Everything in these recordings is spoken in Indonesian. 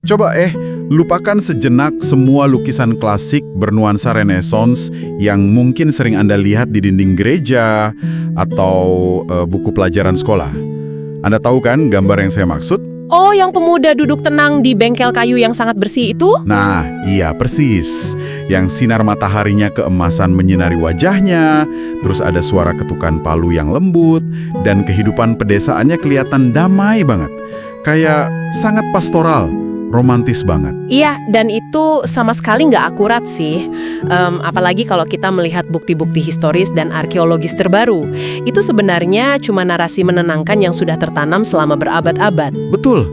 Coba lupakan sejenak semua lukisan klasik bernuansa Renaissance yang mungkin sering Anda lihat di dinding gereja atau buku pelajaran sekolah. Anda tahu kan gambar yang saya maksud? Oh, yang pemuda duduk tenang di bengkel kayu yang sangat bersih itu? Nah, iya persis. Yang sinar mataharinya keemasan menyinari wajahnya, terus ada suara ketukan palu yang lembut, dan kehidupan pedesaannya kelihatan damai banget. Kayak sangat pastoral, romantis banget. Iya, dan itu sama sekali nggak akurat sih. Apalagi kalau kita melihat bukti-bukti historis dan arkeologis terbaru. Itu sebenarnya cuma narasi menenangkan yang sudah tertanam selama berabad-abad. Betul.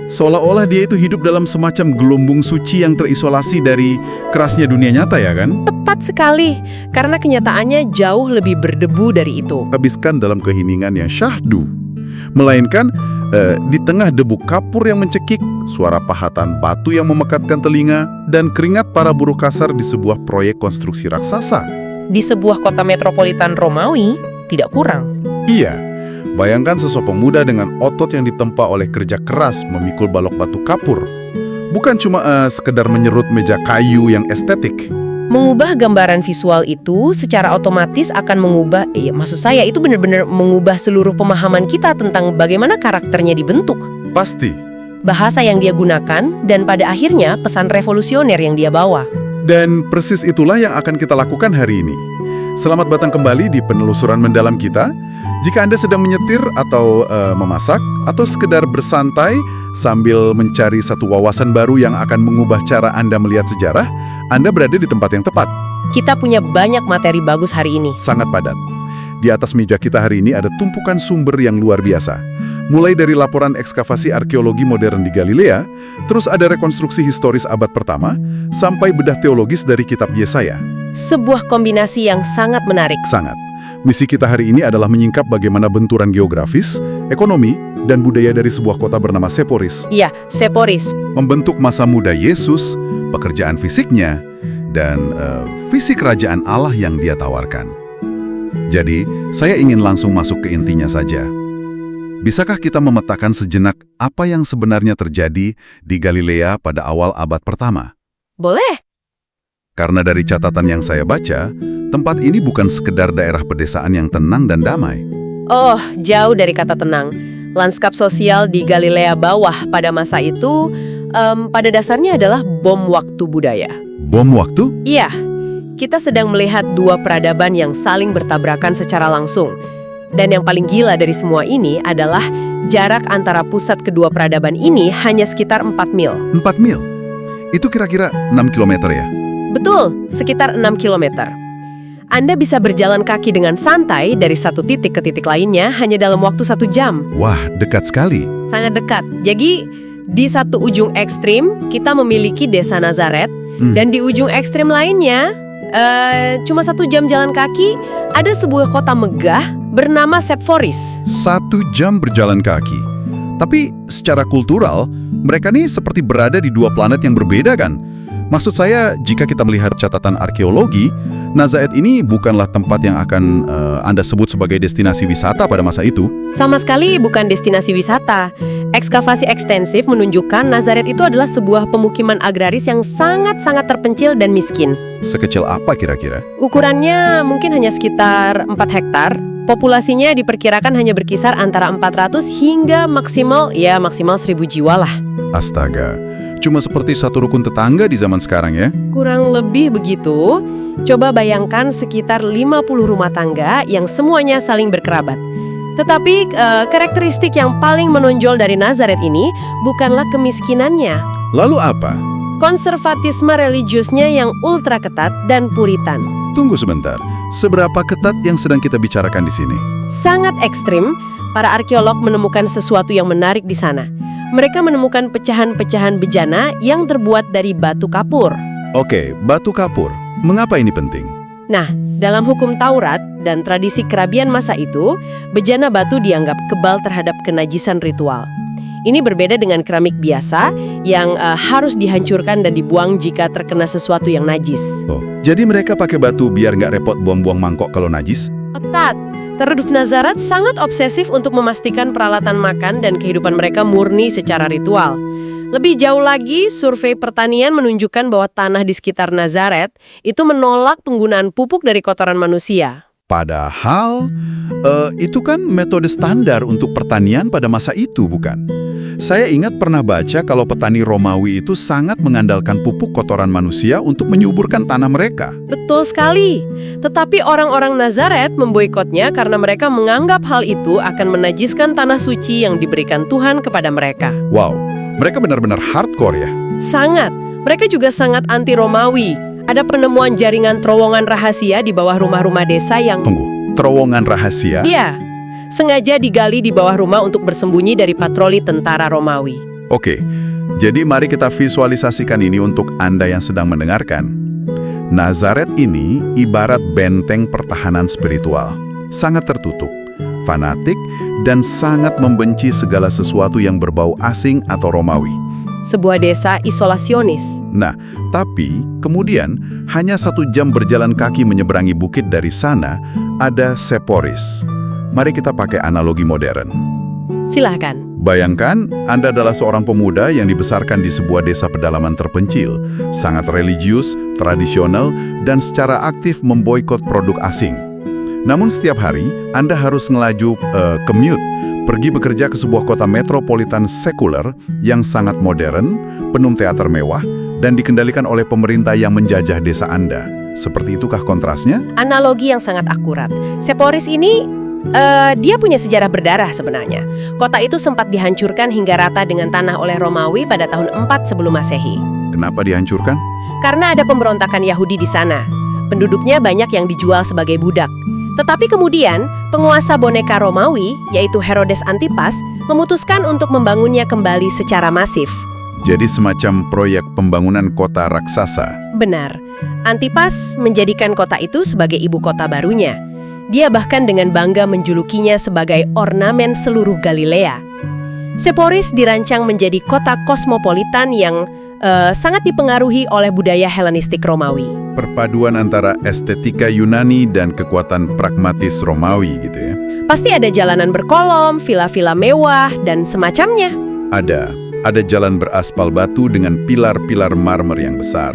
Seolah-olah dia itu hidup dalam semacam gelombung suci yang terisolasi dari kerasnya dunia nyata ya kan? Tepat sekali, karena kenyataannya jauh lebih berdebu dari itu. Habiskan dalam keheningan yang syahdu. Melainkan di tengah debu kapur yang mencekik, suara pahatan batu yang memekatkan telinga, dan keringat para buruh kasar di sebuah proyek konstruksi raksasa. Di sebuah kota metropolitan Romawi, tidak kurang. Iya, bayangkan sosok pemuda dengan otot yang ditempa oleh kerja keras memikul balok batu kapur. Bukan cuma sekedar menyerut meja kayu yang estetik. Mengubah gambaran visual itu secara otomatis akan mengubah, maksud saya itu benar-benar mengubah seluruh pemahaman kita tentang bagaimana karakternya dibentuk. Pasti. Bahasa yang dia gunakan, dan pada akhirnya pesan revolusioner yang dia bawa. Dan persis itulah yang akan kita lakukan hari ini. Selamat datang kembali di penelusuran mendalam kita. Jika Anda sedang menyetir atau memasak, atau sekedar bersantai sambil mencari satu wawasan baru yang akan mengubah cara Anda melihat sejarah, Anda berada di tempat yang tepat. Kita punya banyak materi bagus hari ini. Sangat padat. Di atas meja kita hari ini ada tumpukan sumber yang luar biasa. Mulai dari laporan ekskavasi arkeologi modern di Galilea, terus ada rekonstruksi historis abad pertama, sampai bedah teologis dari kitab Yesaya. Sebuah kombinasi yang sangat menarik. Sangat. Misi kita hari ini adalah menyingkap bagaimana benturan geografis, ekonomi, dan budaya dari sebuah kota bernama Seporis Iya, Seporis. membentuk masa muda Yesus, pekerjaan fisiknya, dan visi kerajaan Allah yang dia tawarkan. Jadi, saya ingin langsung masuk ke intinya saja. Bisakah kita memetakan sejenak apa yang sebenarnya terjadi di Galilea pada awal abad pertama? Boleh. Karena dari catatan yang saya baca, tempat ini bukan sekedar daerah pedesaan yang tenang dan damai. Oh, jauh dari kata tenang. Lanskap sosial di Galilea bawah pada masa itu pada dasarnya adalah bom waktu budaya. Bom waktu? Iya, kita sedang melihat dua peradaban yang saling bertabrakan secara langsung. Dan yang paling gila dari semua ini adalah jarak antara pusat kedua peradaban ini hanya sekitar 4 mil. 4 mil? Itu kira-kira 6 kilometer ya? Betul, sekitar 6 kilometer. Anda bisa berjalan kaki dengan santai dari satu titik ke titik lainnya hanya dalam waktu 1 jam. Wah, dekat sekali. Sangat dekat. Jadi, di satu ujung ekstrim, kita memiliki desa Nazaret, dan di ujung ekstrim lainnya, cuma 1 jam jalan kaki, ada sebuah kota megah bernama Seporis. 1 jam berjalan kaki. Tapi secara kultural, mereka nih seperti berada di dua planet yang berbeda kan? Maksud saya, jika kita melihat catatan arkeologi, Nazaret ini bukanlah tempat yang akan Anda sebut sebagai destinasi wisata pada masa itu. Sama sekali bukan destinasi wisata. Ekskavasi ekstensif menunjukkan Nazaret itu adalah sebuah pemukiman agraris yang sangat-sangat terpencil dan miskin. Sekecil apa kira-kira? Ukurannya mungkin hanya sekitar 4 hektar. Populasinya diperkirakan hanya berkisar antara 400 hingga maksimal 1.000 jiwa lah. Astaga, cuma seperti satu rukun tetangga di zaman sekarang ya? Kurang lebih begitu. Coba bayangkan sekitar 50 rumah tangga yang semuanya saling berkerabat. Tetapi karakteristik yang paling menonjol dari Nazaret ini bukanlah kemiskinannya. Lalu apa? Konservatisme religiusnya yang ultra ketat dan puritan. Tunggu sebentar, seberapa ketat yang sedang kita bicarakan di sini? Sangat ekstrim, para arkeolog menemukan sesuatu yang menarik di sana. Mereka menemukan pecahan-pecahan bejana yang terbuat dari batu kapur. Oke, batu kapur. Mengapa ini penting? Nah, dalam hukum Taurat dan tradisi kerabian masa itu, bejana batu dianggap kebal terhadap kenajisan ritual. Ini berbeda dengan keramik biasa yang harus dihancurkan dan dibuang jika terkena sesuatu yang najis. Oh, jadi mereka pakai batu biar nggak repot buang-buang mangkok kalau najis? Tepat. Terduh Nazaret sangat obsesif untuk memastikan peralatan makan dan kehidupan mereka murni secara ritual. Lebih jauh lagi, survei pertanian menunjukkan bahwa tanah di sekitar Nazaret itu menolak penggunaan pupuk dari kotoran manusia. Padahal, itu kan metode standar untuk pertanian pada masa itu, bukan? Saya ingat pernah baca kalau petani Romawi itu sangat mengandalkan pupuk kotoran manusia untuk menyuburkan tanah mereka. Betul sekali. Tetapi orang-orang Nazaret memboikotnya karena mereka menganggap hal itu akan menajiskan tanah suci yang diberikan Tuhan kepada mereka. Wow, mereka benar-benar hardcore ya? Sangat. Mereka juga sangat anti-Romawi. Ada penemuan jaringan terowongan rahasia di bawah rumah-rumah desa yang... Tunggu, terowongan rahasia? Iya, sengaja digali di bawah rumah untuk bersembunyi dari patroli tentara Romawi. Oke, jadi mari kita visualisasikan ini untuk Anda yang sedang mendengarkan. Nazaret ini ibarat benteng pertahanan spiritual, sangat tertutup, fanatik, dan sangat membenci segala sesuatu yang berbau asing atau Romawi. Sebuah desa isolasionis. Nah, tapi kemudian hanya 1 jam berjalan kaki menyeberangi bukit dari sana, ada Seporis. Mari kita pakai analogi modern. Silahkan. Bayangkan, Anda adalah seorang pemuda yang dibesarkan di sebuah desa pedalaman terpencil, sangat religius, tradisional, dan secara aktif memboikot produk asing. Namun setiap hari, Anda harus ngelaju commute, pergi bekerja ke sebuah kota metropolitan sekuler yang sangat modern, penuh teater mewah, dan dikendalikan oleh pemerintah yang menjajah desa Anda. Seperti itukah kontrasnya? Analogi yang sangat akurat. Seporis ini, dia punya sejarah berdarah sebenarnya. Kota itu sempat dihancurkan hingga rata dengan tanah oleh Romawi pada tahun 4 sebelum Masehi. Kenapa dihancurkan? Karena ada pemberontakan Yahudi di sana. Penduduknya banyak yang dijual sebagai budak. Tetapi kemudian, penguasa boneka Romawi, yaitu Herodes Antipas, memutuskan untuk membangunnya kembali secara masif. Jadi semacam proyek pembangunan kota raksasa. Benar, Antipas menjadikan kota itu sebagai ibu kota barunya. Dia bahkan dengan bangga menjulukinya sebagai ornamen seluruh Galilea. Seporis dirancang menjadi kota kosmopolitan yang sangat dipengaruhi oleh budaya Helenistik Romawi. Perpaduan antara estetika Yunani dan kekuatan pragmatis Romawi gitu ya. Pasti ada jalanan berkolom, villa-villa mewah, dan semacamnya. Ada jalan beraspal batu dengan pilar-pilar marmer yang besar.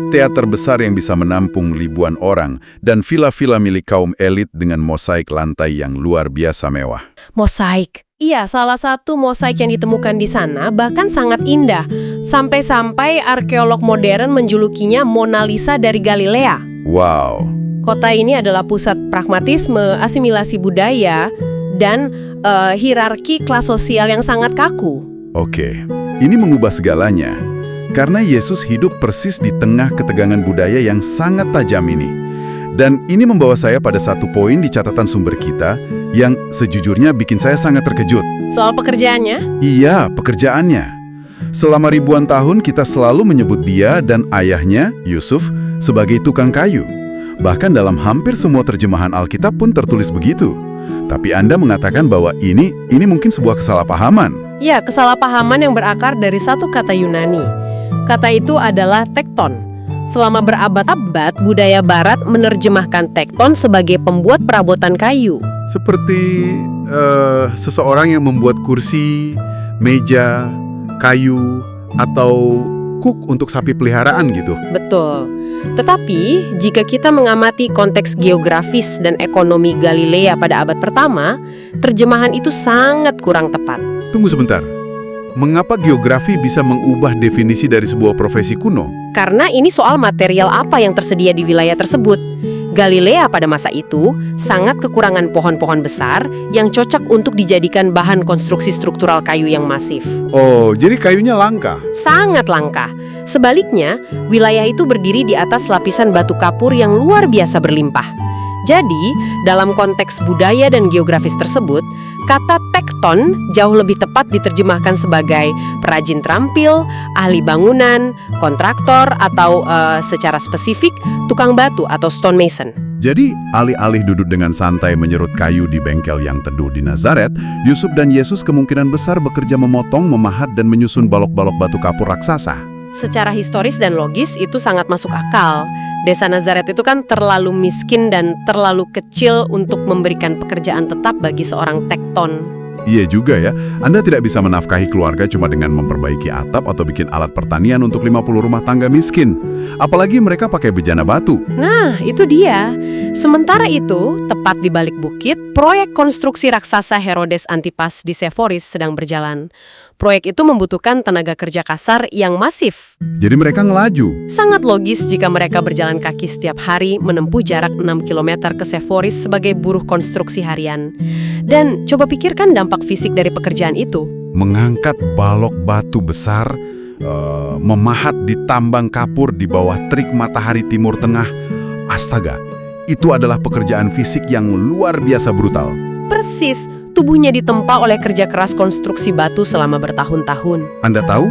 Teater besar yang bisa menampung ribuan orang, dan villa-villa milik kaum elit dengan mosaik lantai yang luar biasa mewah. Mosaik. Iya, salah satu mosaik yang ditemukan di sana bahkan sangat indah. Sampai-sampai arkeolog modern menjulukinya Mona Lisa dari Galilea. Wow. Kota ini adalah pusat pragmatisme, asimilasi budaya, dan hierarki kelas sosial yang sangat kaku. Oke, ini mengubah segalanya. Karena Yesus hidup persis di tengah ketegangan budaya yang sangat tajam ini. Dan ini membawa saya pada satu poin di catatan sumber kita yang sejujurnya bikin saya sangat terkejut. Soal pekerjaannya? Iya, pekerjaannya. Selama ribuan tahun kita selalu menyebut dia dan ayahnya, Yusuf, sebagai tukang kayu. Bahkan dalam hampir semua terjemahan Alkitab pun tertulis begitu. Tapi Anda mengatakan bahwa ini mungkin sebuah kesalahpahaman. Ya, kesalahpahaman yang berakar dari satu kata Yunani. Kata itu adalah tekton. Selama berabad-abad, budaya barat menerjemahkan tekton sebagai pembuat perabotan kayu. Seperti seseorang yang membuat kursi, meja, kayu, atau kuk untuk sapi peliharaan gitu. Betul. Tetapi, jika kita mengamati konteks geografis dan ekonomi Galilea pada abad pertama, terjemahan itu sangat kurang tepat. Tunggu sebentar. Mengapa geografi bisa mengubah definisi dari sebuah profesi kuno? Karena ini soal material apa yang tersedia di wilayah tersebut. Galilea pada masa itu sangat kekurangan pohon-pohon besar yang cocok untuk dijadikan bahan konstruksi struktural kayu yang masif. Oh, jadi kayunya langka? Sangat langka. Sebaliknya, wilayah itu berdiri di atas lapisan batu kapur yang luar biasa berlimpah. Jadi, dalam konteks budaya dan geografis tersebut, kata tekton jauh lebih tepat diterjemahkan sebagai perajin terampil, ahli bangunan, kontraktor, atau secara spesifik, tukang batu atau stonemason. Jadi, alih-alih duduk dengan santai menyerut kayu di bengkel yang teduh di Nazaret, Yusuf dan Yesus kemungkinan besar bekerja memotong, memahat, dan menyusun balok-balok batu kapur raksasa. Secara historis dan logis itu sangat masuk akal. Desa Nazaret itu kan terlalu miskin dan terlalu kecil untuk memberikan pekerjaan tetap bagi seorang tekton. Iya juga ya, Anda tidak bisa menafkahi keluarga cuma dengan memperbaiki atap atau bikin alat pertanian untuk 50 rumah tangga miskin. Apalagi mereka pakai bejana batu. Nah, itu dia. Sementara itu, tepat di balik bukit, proyek konstruksi raksasa Herodes Antipas di Seforis sedang berjalan. Proyek itu membutuhkan tenaga kerja kasar yang masif. Jadi mereka ngelaju. Sangat logis jika mereka berjalan kaki setiap hari menempuh jarak 6 km ke Seforis sebagai buruh konstruksi harian. Dan coba pikirkan dampak fisik dari pekerjaan itu. Mengangkat balok batu besar, memahat di tambang kapur di bawah terik matahari timur tengah. Astaga, itu adalah pekerjaan fisik yang luar biasa brutal. Persis, tubuhnya ditempa oleh kerja keras konstruksi batu selama bertahun-tahun. Anda tahu,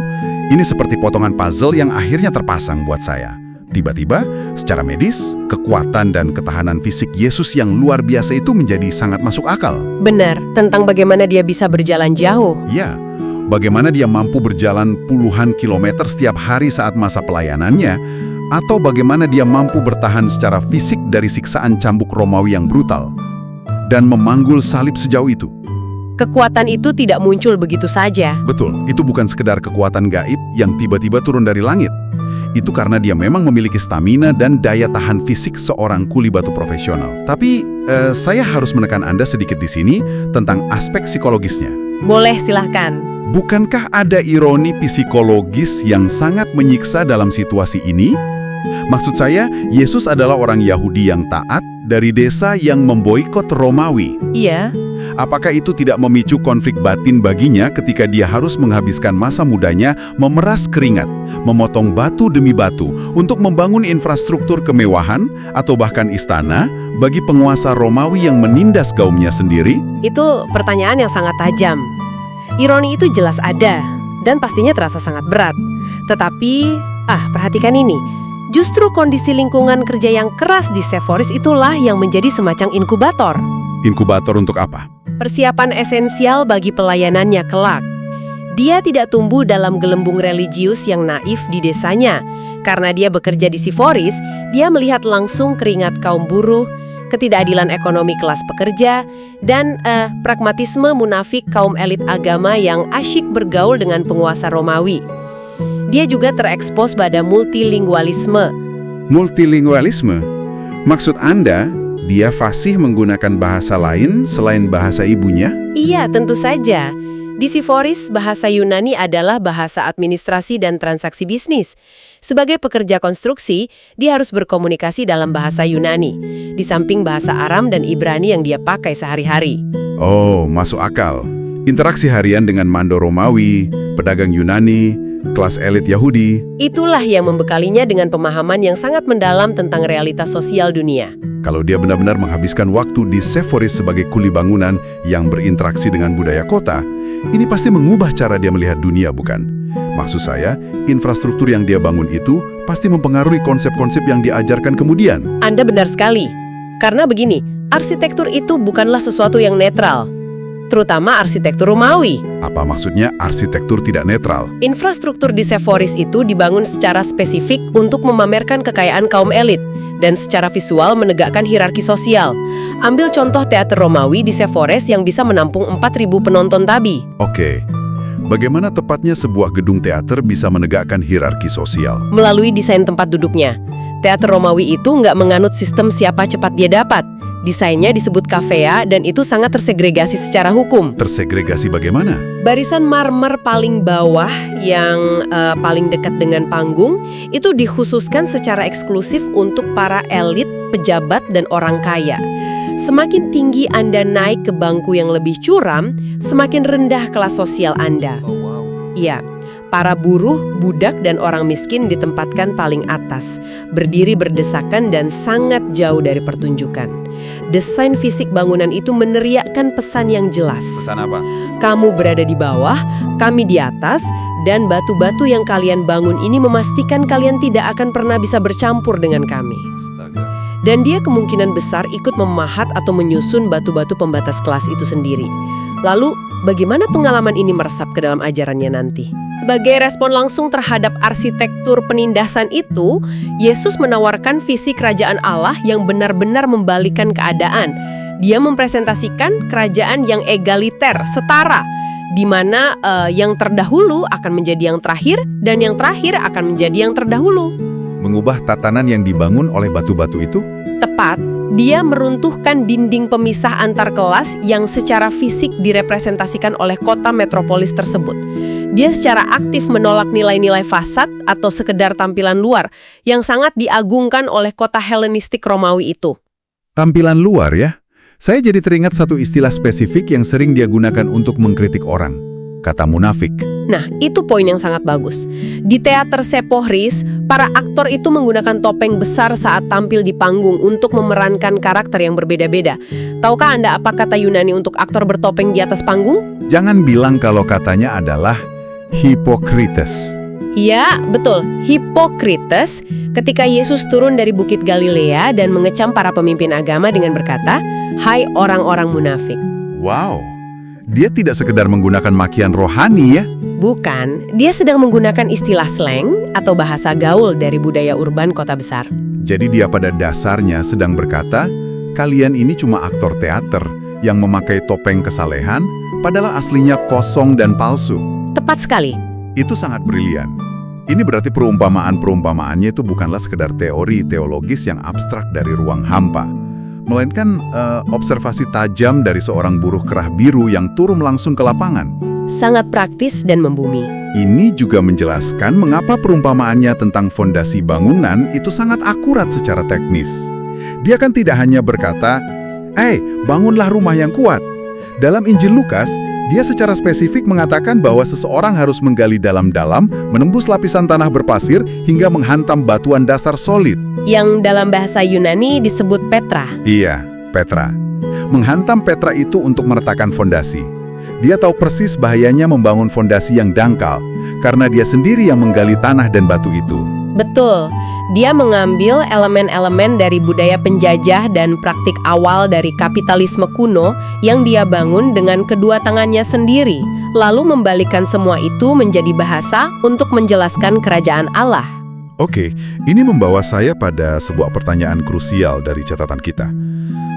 ini seperti potongan puzzle yang akhirnya terpasang buat saya. Tiba-tiba, secara medis, kekuatan dan ketahanan fisik Yesus yang luar biasa itu menjadi sangat masuk akal. Benar, tentang bagaimana dia bisa berjalan jauh. Ya, bagaimana dia mampu berjalan puluhan kilometer setiap hari saat masa pelayanannya, atau bagaimana dia mampu bertahan secara fisik dari siksaan cambuk Romawi yang brutal, dan memanggul salib sejauh itu. Kekuatan itu tidak muncul begitu saja. Betul, itu bukan sekedar kekuatan gaib yang tiba-tiba turun dari langit. Itu karena dia memang memiliki stamina dan daya tahan fisik seorang kuli batu profesional. Tapi, saya harus menekan Anda sedikit di sini tentang aspek psikologisnya. Boleh, silahkan. Bukankah ada ironi psikologis yang sangat menyiksa dalam situasi ini? Maksud saya, Yesus adalah orang Yahudi yang taat dari desa yang memboikot Romawi. Iya. Apakah itu tidak memicu konflik batin baginya ketika dia harus menghabiskan masa mudanya memeras keringat, memotong batu demi batu untuk membangun infrastruktur kemewahan atau bahkan istana bagi penguasa Romawi yang menindas kaumnya sendiri? Itu pertanyaan yang sangat tajam. Ironi itu jelas ada, dan pastinya terasa sangat berat. Tetapi, perhatikan ini. Justru kondisi lingkungan kerja yang keras di Seforis itulah yang menjadi semacam inkubator. Inkubator untuk apa? Persiapan esensial bagi pelayanannya kelak. Dia tidak tumbuh dalam gelembung religius yang naif di desanya. Karena dia bekerja di Seforis, dia melihat langsung keringat kaum buruh, ketidakadilan ekonomi kelas pekerja, dan pragmatisme munafik kaum elit agama yang asyik bergaul dengan penguasa Romawi. Dia juga terekspos pada multilingualisme. Multilingualisme? Maksud Anda, dia fasih menggunakan bahasa lain selain bahasa ibunya? Iya, tentu saja. Di Seforis, bahasa Yunani adalah bahasa administrasi dan transaksi bisnis. Sebagai pekerja konstruksi, dia harus berkomunikasi dalam bahasa Yunani, di samping bahasa Aram dan Ibrani yang dia pakai sehari-hari. Oh, masuk akal. Interaksi harian dengan Mando Romawi, pedagang Yunani, kelas elit Yahudi. Itulah yang membekalinya dengan pemahaman yang sangat mendalam tentang realitas sosial dunia. Kalau dia benar-benar menghabiskan waktu di Seforis sebagai kuli bangunan yang berinteraksi dengan budaya kota, ini pasti mengubah cara dia melihat dunia, bukan? Maksud saya, infrastruktur yang dia bangun itu pasti mempengaruhi konsep-konsep yang diajarkan kemudian. Anda benar sekali. Karena begini, arsitektur itu bukanlah sesuatu yang netral. Terutama arsitektur Romawi. Apa maksudnya arsitektur tidak netral? Infrastruktur di Seforis itu dibangun secara spesifik untuk memamerkan kekayaan kaum elit dan secara visual menegakkan hierarki sosial. Ambil contoh teater Romawi di Seforis yang bisa menampung 4.000 penonton tabi. Oke, bagaimana tepatnya sebuah gedung teater bisa menegakkan hierarki sosial? Melalui desain tempat duduknya. Teater Romawi itu nggak menganut sistem siapa cepat dia dapat. Desainnya disebut kafea dan itu sangat tersegregasi secara hukum. Tersegregasi bagaimana? Barisan marmer paling bawah yang paling dekat dengan panggung itu dikhususkan secara eksklusif untuk para elit, pejabat, dan orang kaya. Semakin tinggi Anda naik ke bangku yang lebih curam, semakin rendah kelas sosial Anda. Iya. Para buruh, budak, dan orang miskin ditempatkan paling atas, berdiri berdesakan dan sangat jauh dari pertunjukan. Desain fisik bangunan itu meneriakkan pesan yang jelas. Pesan apa? Kamu berada di bawah, kami di atas, dan batu-batu yang kalian bangun ini memastikan kalian tidak akan pernah bisa bercampur dengan kami. Dan dia kemungkinan besar ikut memahat atau menyusun batu-batu pembatas kelas itu sendiri. Lalu, bagaimana pengalaman ini meresap ke dalam ajarannya nanti? Sebagai respon langsung terhadap arsitektur penindasan itu, Yesus menawarkan visi kerajaan Allah yang benar-benar membalikkan keadaan. Dia mempresentasikan kerajaan yang egaliter, setara, di mana yang terdahulu akan menjadi yang terakhir dan yang terakhir akan menjadi yang terdahulu. Mengubah tatanan yang dibangun oleh batu-batu itu? Tepat, dia meruntuhkan dinding pemisah antar kelas yang secara fisik direpresentasikan oleh kota metropolis tersebut. Dia secara aktif menolak nilai-nilai fasad atau sekedar tampilan luar yang sangat diagungkan oleh kota Helenistik Romawi itu. Tampilan luar ya? Saya jadi teringat satu istilah spesifik yang sering dia gunakan untuk mengkritik orang. Kata munafik. Nah, itu poin yang sangat bagus. Di teater Sepohris, para aktor itu menggunakan topeng besar saat tampil di panggung untuk memerankan karakter yang berbeda-beda. Tahukah Anda apa kata Yunani untuk aktor bertopeng di atas panggung? Jangan bilang kalau katanya adalah Hippokrites. Ya, betul. Hippokrites ketika Yesus turun dari Bukit Galilea dan mengecam para pemimpin agama dengan berkata, "Hai orang-orang munafik." Wow, dia tidak sekedar menggunakan makian rohani ya? Bukan, dia sedang menggunakan istilah slang atau bahasa gaul dari budaya urban kota besar. Jadi dia pada dasarnya sedang berkata, kalian ini cuma aktor teater yang memakai topeng kesalehan, padahal aslinya kosong dan palsu. Tepat sekali. Itu sangat brilian. Ini berarti perumpamaan-perumpamaannya itu bukanlah sekedar teori teologis yang abstrak dari ruang hampa, melainkan observasi tajam dari seorang buruh kerah biru yang turun langsung ke lapangan. Sangat praktis dan membumi. Ini juga menjelaskan mengapa perumpamaannya tentang fondasi bangunan itu sangat akurat secara teknis. Dia kan tidak hanya berkata, bangunlah rumah yang kuat. Dalam Injil Lukas, dia secara spesifik mengatakan bahwa seseorang harus menggali dalam-dalam, menembus lapisan tanah berpasir, hingga menghantam batuan dasar solid. Yang dalam bahasa Yunani disebut Petra. Iya, Petra. Menghantam Petra itu untuk meletakkan fondasi. Dia tahu persis bahayanya membangun fondasi yang dangkal, karena dia sendiri yang menggali tanah dan batu itu. Betul. Dia mengambil elemen-elemen dari budaya penjajah dan praktik awal dari kapitalisme kuno yang dia bangun dengan kedua tangannya sendiri, lalu membalikkan semua itu menjadi bahasa untuk menjelaskan kerajaan Allah. Oke, ini membawa saya pada sebuah pertanyaan krusial dari catatan kita.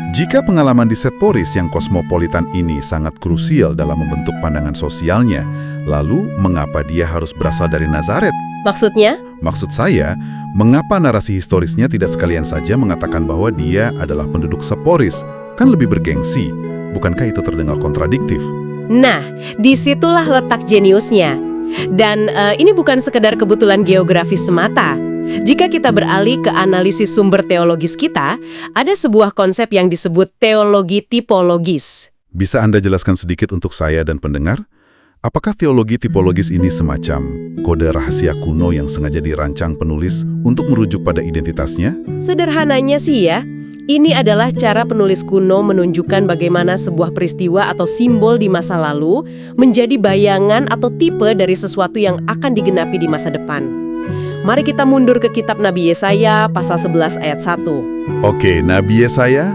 Jika pengalaman di Sepohris yang kosmopolitan ini sangat krusial dalam membentuk pandangan sosialnya, lalu mengapa dia harus berasal dari Nazaret? Maksudnya? Maksud saya, mengapa narasi historisnya tidak sekalian saja mengatakan bahwa dia adalah penduduk Sepohris? Kan lebih bergengsi. Bukankah itu terdengar kontradiktif? Nah, disitulah letak jeniusnya. Dan ini bukan sekedar kebetulan geografis semata. Jika kita beralih ke analisis sumber teologis kita, ada sebuah konsep yang disebut teologi tipologis. Bisa Anda jelaskan sedikit untuk saya dan pendengar? Apakah teologi tipologis ini semacam kode rahasia kuno yang sengaja dirancang penulis untuk merujuk pada identitasnya? Sederhananya sih ya, ini adalah cara penulis kuno menunjukkan bagaimana sebuah peristiwa atau simbol di masa lalu menjadi bayangan atau tipe dari sesuatu yang akan digenapi di masa depan. Mari kita mundur ke kitab Nabi Yesaya pasal 11 ayat 1. Oke, Nabi Yesaya.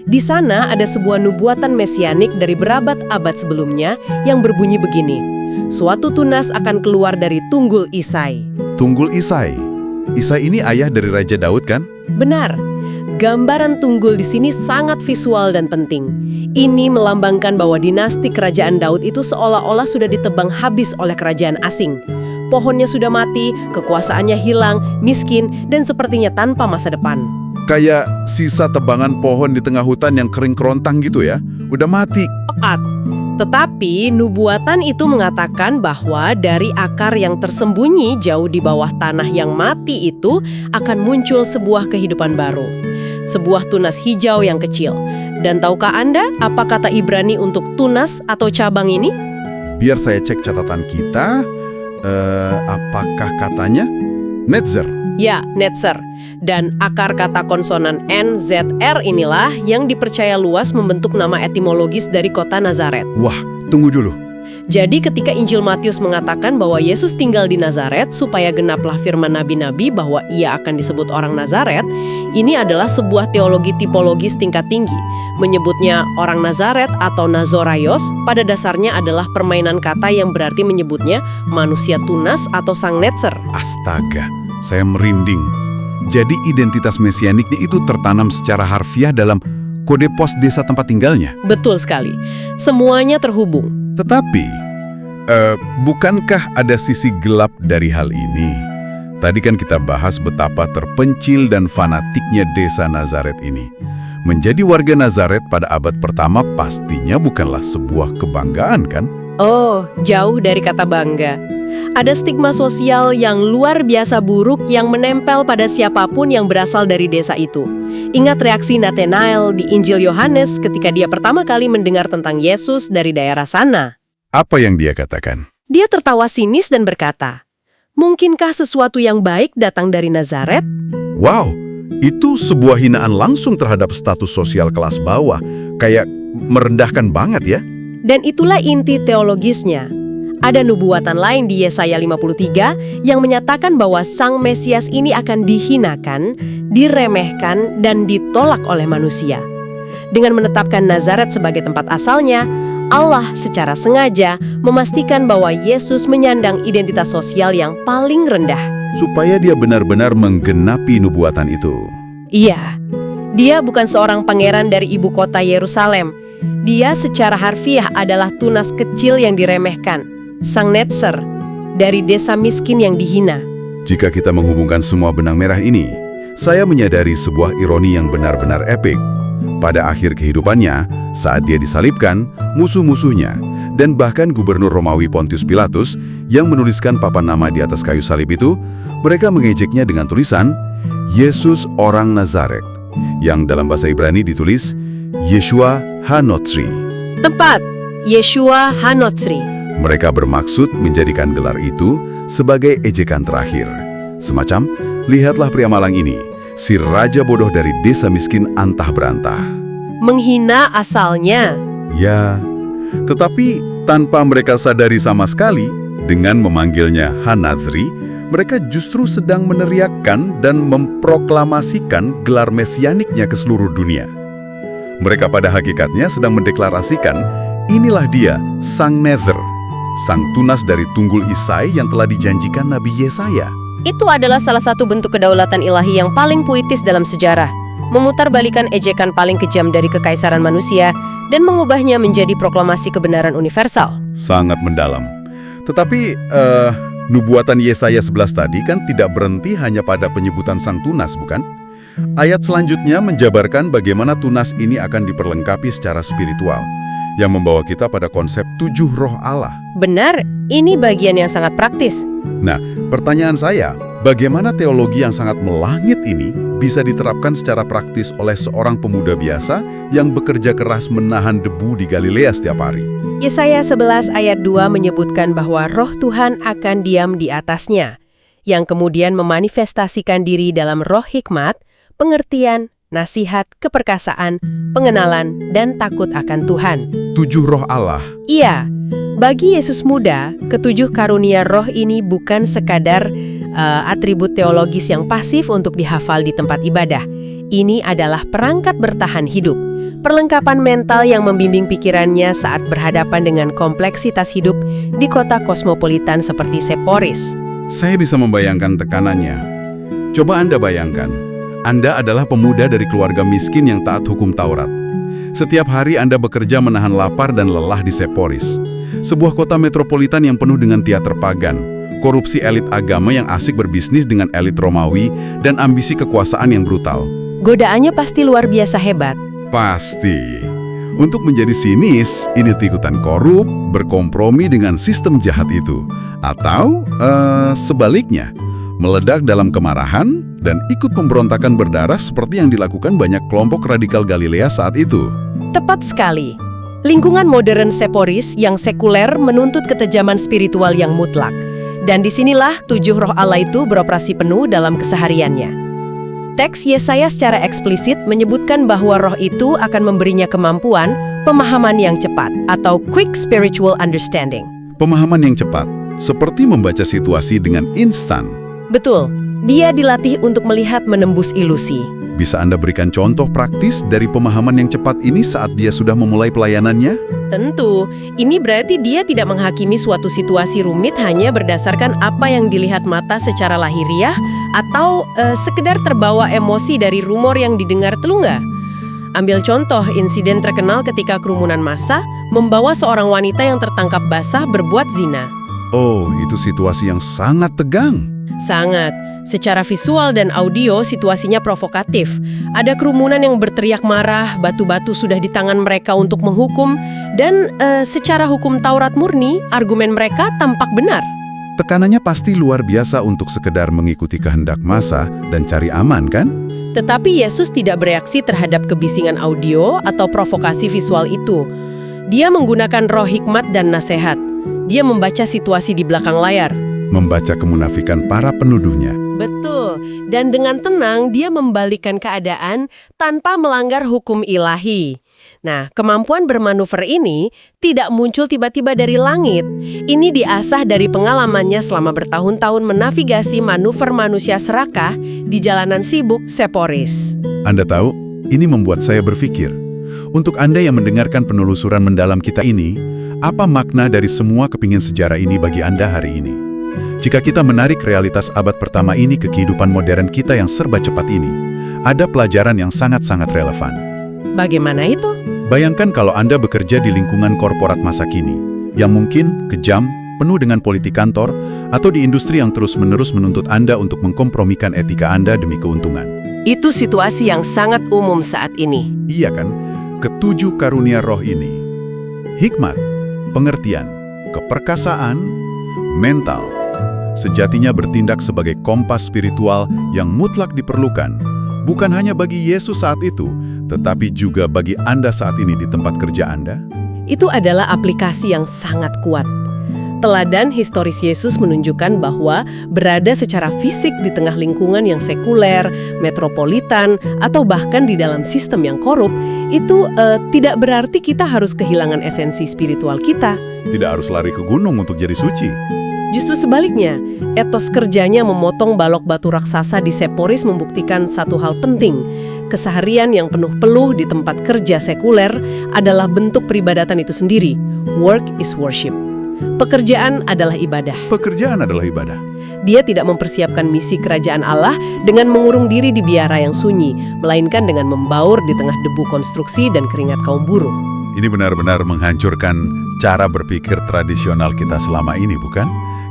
Di sana ada sebuah nubuatan mesianik dari berabad-abad sebelumnya yang berbunyi begini. Suatu tunas akan keluar dari tunggul Isai. Tunggul Isai. Isai ini ayah dari Raja Daud kan? Benar. Gambaran tunggul di sini sangat visual dan penting. Ini melambangkan bahwa dinasti kerajaan Daud itu seolah-olah sudah ditebang habis oleh kerajaan asing. Pohonnya sudah mati, kekuasaannya hilang, miskin, dan sepertinya tanpa masa depan. Kayak sisa tebangan pohon di tengah hutan yang kering kerontang gitu ya. Udah mati. Tepat. Tetapi nubuatan itu mengatakan bahwa dari akar yang tersembunyi jauh di bawah tanah yang mati itu akan muncul sebuah kehidupan baru. Sebuah tunas hijau yang kecil. Dan tahukah Anda apa kata Ibrani untuk tunas atau cabang ini? Biar saya cek catatan kita. Apakah katanya? Netzer. Ya, netzer. Dan akar kata konsonan NZR inilah yang dipercaya luas membentuk nama etimologis dari kota Nazaret. Wah, tunggu dulu. Jadi ketika Injil Matius mengatakan bahwa Yesus tinggal di Nazaret supaya genaplah firman nabi-nabi bahwa ia akan disebut orang Nazaret, ini adalah sebuah teologi tipologis tingkat tinggi. Menyebutnya orang Nazaret atau Nazoraios pada dasarnya adalah permainan kata yang berarti menyebutnya manusia tunas atau sang netzer. Astaga, saya merinding. Jadi identitas mesianiknya itu tertanam secara harfiah dalam kode pos desa tempat tinggalnya. Betul sekali. Semuanya terhubung. Tetapi, bukankah ada sisi gelap dari hal ini? Tadi kan kita bahas betapa terpencil dan fanatiknya desa Nazaret ini. Menjadi warga Nazaret pada abad pertama pastinya bukanlah sebuah kebanggaan, kan? Oh, jauh dari kata bangga. Ada stigma sosial yang luar biasa buruk yang menempel pada siapapun yang berasal dari desa itu. Ingat reaksi Nathanael di Injil Yohanes ketika dia pertama kali mendengar tentang Yesus dari daerah sana. Apa yang dia katakan? Dia tertawa sinis dan berkata, "Mungkinkah sesuatu yang baik datang dari Nazaret?" Wow, itu sebuah hinaan langsung terhadap status sosial kelas bawah. Kayak merendahkan banget ya. Dan itulah inti teologisnya. Ada nubuatan lain di Yesaya 53 yang menyatakan bahwa Sang Mesias ini akan dihinakan, diremehkan, dan ditolak oleh manusia. Dengan menetapkan Nazaret sebagai tempat asalnya, Allah secara sengaja memastikan bahwa Yesus menyandang identitas sosial yang paling rendah. Supaya dia benar-benar menggenapi nubuatan itu. Iya, dia bukan seorang pangeran dari ibu kota Yerusalem. Dia secara harfiah adalah tunas kecil yang diremehkan. Sang Netzer, dari desa miskin yang dihina. Jika kita menghubungkan semua benang merah ini, saya menyadari sebuah ironi yang benar-benar epik. Pada akhir kehidupannya, saat dia disalibkan, musuh-musuhnya, dan bahkan gubernur Romawi Pontius Pilatus yang menuliskan papan nama di atas kayu salib itu, mereka mengejeknya dengan tulisan, Yesus orang Nazaret, yang dalam bahasa Ibrani ditulis, Yeshua HaNotzri. Tepat, Yeshua HaNotzri. Mereka bermaksud menjadikan gelar itu sebagai ejekan terakhir. Semacam, lihatlah pria malang ini, si raja bodoh dari desa miskin antah berantah. Menghina asalnya. Ya, tetapi tanpa mereka sadari sama sekali, dengan memanggilnya HaNazri, mereka justru sedang meneriakkan dan memproklamasikan gelar mesianiknya ke seluruh dunia. Mereka pada hakikatnya sedang mendeklarasikan, inilah dia, Sang Netzer, sang tunas dari tunggul Isai yang telah dijanjikan Nabi Yesaya. Itu adalah salah satu bentuk kedaulatan ilahi yang paling puitis dalam sejarah. Memutarbalikan ejekan paling kejam dari kekaisaran manusia dan mengubahnya menjadi proklamasi kebenaran universal. Sangat mendalam. Tetapi, nubuatan Yesaya 11 tadi kan tidak berhenti hanya pada penyebutan sang tunas, bukan? Ayat selanjutnya menjabarkan bagaimana tunas ini akan diperlengkapi secara spiritual, yang membawa kita pada konsep 7 roh Allah. Benar, ini bagian yang sangat praktis. Nah, pertanyaan saya, bagaimana teologi yang sangat melangit ini bisa diterapkan secara praktis oleh seorang pemuda biasa yang bekerja keras menahan debu di Galilea setiap hari? Yesaya 11 ayat 2 menyebutkan bahwa roh Tuhan akan diam di atasnya, yang kemudian memanifestasikan diri dalam roh hikmat, pengertian, nasihat, keperkasaan, pengenalan, dan takut akan Tuhan. 7 roh Allah. Iya, bagi Yesus muda, ketujuh karunia roh ini bukan sekadar atribut teologis yang pasif untuk dihafal di tempat ibadah. Ini adalah perangkat bertahan hidup, perlengkapan mental yang membimbing pikirannya saat berhadapan dengan kompleksitas hidup di kota kosmopolitan seperti Seporis. Saya bisa membayangkan tekanannya. Coba Anda bayangkan, Anda adalah pemuda dari keluarga miskin yang taat hukum Taurat. Setiap hari Anda bekerja menahan lapar dan lelah di Seporis, sebuah kota metropolitan yang penuh dengan teater pagan, korupsi elit agama yang asik berbisnis dengan elit Romawi, dan ambisi kekuasaan yang brutal. Godaannya pasti luar biasa hebat. Pasti. Untuk menjadi sinis, ikut-ikutan korup, berkompromi dengan sistem jahat itu. Atau, sebaliknya, meledak dalam kemarahan dan ikut pemberontakan berdarah seperti yang dilakukan banyak kelompok radikal Galilea saat itu. Tepat sekali. Lingkungan modern Seporis yang sekuler menuntut ketejaman spiritual yang mutlak. Dan disinilah 7 roh Allah itu beroperasi penuh dalam kesehariannya. Teks Yesaya secara eksplisit menyebutkan bahwa roh itu akan memberinya kemampuan, pemahaman yang cepat, atau quick spiritual understanding. Pemahaman yang cepat, seperti membaca situasi dengan instan. Betul, dia dilatih untuk melihat menembus ilusi. Bisa Anda berikan contoh praktis dari pemahaman yang cepat ini saat dia sudah memulai pelayanannya? Tentu, ini berarti dia tidak menghakimi suatu situasi rumit hanya berdasarkan apa yang dilihat mata secara lahiriah atau sekedar terbawa emosi dari rumor yang didengar telinga. Ambil contoh insiden terkenal ketika kerumunan massa membawa seorang wanita yang tertangkap basah berbuat zina. Oh, itu situasi yang sangat tegang. Sangat. Secara visual dan audio situasinya provokatif. Ada kerumunan yang berteriak marah, batu-batu sudah di tangan mereka untuk menghukum, dan secara hukum Taurat murni, argumen mereka tampak benar. Tekanannya pasti luar biasa untuk sekedar mengikuti kehendak massa dan cari aman, kan? Tetapi Yesus tidak bereaksi terhadap kebisingan audio atau provokasi visual itu. Dia menggunakan roh hikmat dan nasihat. Dia membaca situasi di belakang layar. Membaca kemunafikan para penuduhnya. Betul, dan dengan tenang dia membalikkan keadaan tanpa melanggar hukum ilahi. Nah, kemampuan bermanuver ini tidak muncul tiba-tiba dari langit. Ini diasah dari pengalamannya selama bertahun-tahun menavigasi manuver manusia serakah di jalanan sibuk Seporis. Anda tahu, ini membuat saya berpikir, untuk Anda yang mendengarkan penelusuran mendalam kita ini, apa makna dari semua kepingin sejarah ini bagi Anda hari ini? Jika kita menarik realitas abad pertama ini ke kehidupan modern kita yang serba cepat ini, ada pelajaran yang sangat-sangat relevan. Bagaimana itu? Bayangkan kalau Anda bekerja di lingkungan korporat masa kini, yang mungkin kejam, penuh dengan politik kantor, atau di industri yang terus-menerus menuntut Anda untuk mengkompromikan etika Anda demi keuntungan. Itu situasi yang sangat umum saat ini. Iya kan? Ketujuh karunia roh ini. Hikmat, pengertian, keperkasaan, mental, sejatinya bertindak sebagai kompas spiritual yang mutlak diperlukan, bukan hanya bagi Yesus saat itu, tetapi juga bagi Anda saat ini di tempat kerja Anda. Itu adalah aplikasi yang sangat kuat. Teladan historis Yesus menunjukkan bahwa berada secara fisik di tengah lingkungan yang sekuler, metropolitan, atau bahkan di dalam sistem yang korup, itu tidak berarti kita harus kehilangan esensi spiritual kita. Tidak harus lari ke gunung untuk jadi suci. Justru sebaliknya, etos kerjanya memotong balok batu raksasa di Seporis membuktikan satu hal penting. Keseharian yang penuh peluh di tempat kerja sekuler adalah bentuk peribadatan itu sendiri. Work is worship. Pekerjaan adalah ibadah. Pekerjaan adalah ibadah. Dia tidak mempersiapkan misi kerajaan Allah dengan mengurung diri di biara yang sunyi, melainkan dengan membaur di tengah debu konstruksi dan keringat kaum buruh. Ini benar-benar menghancurkan cara berpikir tradisional kita selama ini, bukan?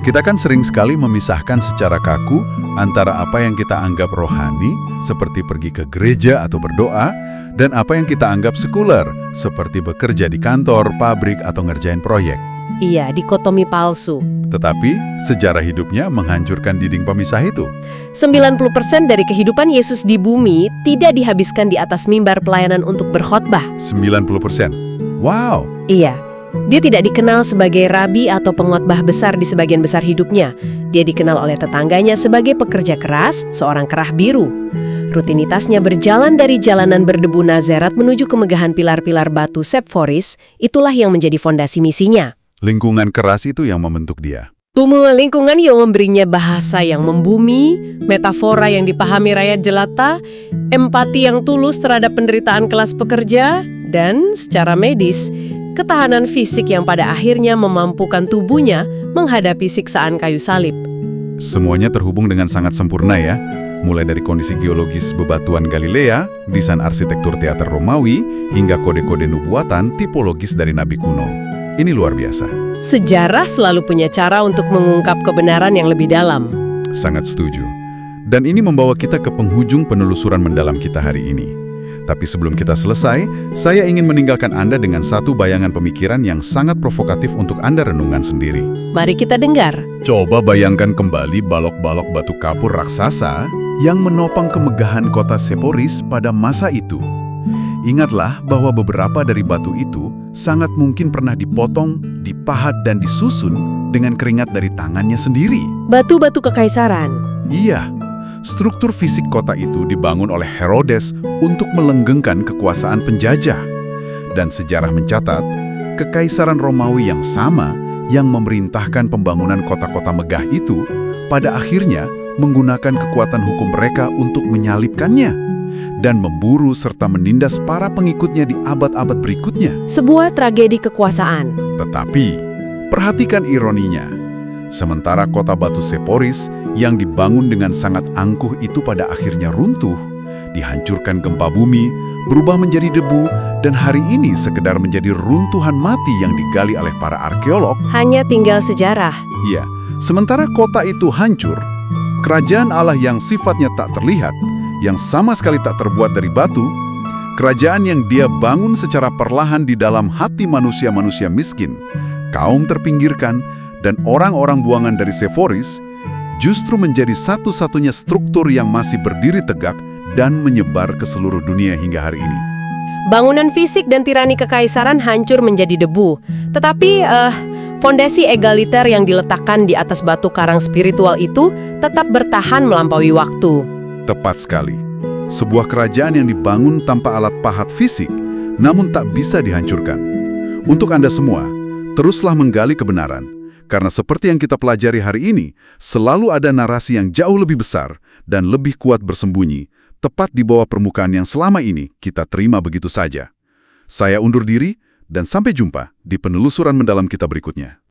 Kita kan sering sekali memisahkan secara kaku antara apa yang kita anggap rohani, seperti pergi ke gereja atau berdoa, dan apa yang kita anggap sekuler, seperti bekerja di kantor, pabrik, atau ngerjain proyek. Iya, dikotomi palsu. Tetapi, sejarah hidupnya menghancurkan dinding pemisah itu. 90% dari kehidupan Yesus di bumi tidak dihabiskan di atas mimbar pelayanan untuk berkhotbah. 90%. Wow! Iya. Dia tidak dikenal sebagai rabi atau pengkhotbah besar di sebagian besar hidupnya. Dia dikenal oleh tetangganya sebagai pekerja keras, seorang kerah biru. Rutinitasnya berjalan dari jalanan berdebu Nazaret menuju kemegahan pilar-pilar batu Seporis, itulah yang menjadi fondasi misinya. Lingkungan keras itu yang membentuk dia. Lingkungan yang memberinya bahasa yang membumi, metafora yang dipahami rakyat jelata, empati yang tulus terhadap penderitaan kelas pekerja, dan secara medis, ketahanan fisik yang pada akhirnya memampukan tubuhnya menghadapi siksaan kayu salib. Semuanya terhubung dengan sangat sempurna ya, mulai dari kondisi geologis bebatuan Galilea, desain arsitektur teater Romawi, hingga kode-kode nubuatan tipologis dari nabi kuno. Ini luar biasa. Sejarah selalu punya cara untuk mengungkap kebenaran yang lebih dalam. Sangat setuju. Dan ini membawa kita ke penghujung penelusuran mendalam kita hari ini. Tapi sebelum kita selesai, saya ingin meninggalkan Anda dengan satu bayangan pemikiran yang sangat provokatif untuk Anda renungan sendiri. Mari kita dengar. Coba bayangkan kembali balok-balok batu kapur raksasa yang menopang kemegahan kota Seporis pada masa itu. Ingatlah bahwa beberapa dari batu itu sangat mungkin pernah dipotong, dipahat, dan disusun dengan keringat dari tangannya sendiri. Batu-batu kekaisaran. Iya. Struktur fisik kota itu dibangun oleh Herodes untuk melenggengkan kekuasaan penjajah. Dan sejarah mencatat, kekaisaran Romawi yang sama yang memerintahkan pembangunan kota-kota megah itu, pada akhirnya menggunakan kekuatan hukum mereka untuk menyalibkannya dan memburu serta menindas para pengikutnya di abad-abad berikutnya. Sebuah tragedi kekuasaan. Tetapi, perhatikan ironinya. Sementara kota batu Seporis yang dibangun dengan sangat angkuh itu pada akhirnya runtuh, dihancurkan gempa bumi, berubah menjadi debu, dan hari ini sekedar menjadi runtuhan mati yang digali oleh para arkeolog. Hanya tinggal sejarah. Iya, sementara kota itu hancur, kerajaan Allah yang sifatnya tak terlihat, yang sama sekali tak terbuat dari batu, kerajaan yang dia bangun secara perlahan di dalam hati manusia-manusia miskin, kaum terpinggirkan, dan orang-orang buangan dari Seforis, justru menjadi satu-satunya struktur yang masih berdiri tegak dan menyebar ke seluruh dunia hingga hari ini. Bangunan fisik dan tirani kekaisaran hancur menjadi debu. Tetapi fondasi egaliter yang diletakkan di atas batu karang spiritual itu tetap bertahan melampaui waktu. Tepat sekali. Sebuah kerajaan yang dibangun tanpa alat pahat fisik, namun tak bisa dihancurkan. Untuk Anda semua, teruslah menggali kebenaran. Karena seperti yang kita pelajari hari ini, selalu ada narasi yang jauh lebih besar dan lebih kuat bersembunyi, tepat di bawah permukaan yang selama ini kita terima begitu saja. Saya undur diri, dan sampai jumpa di penelusuran mendalam kita berikutnya.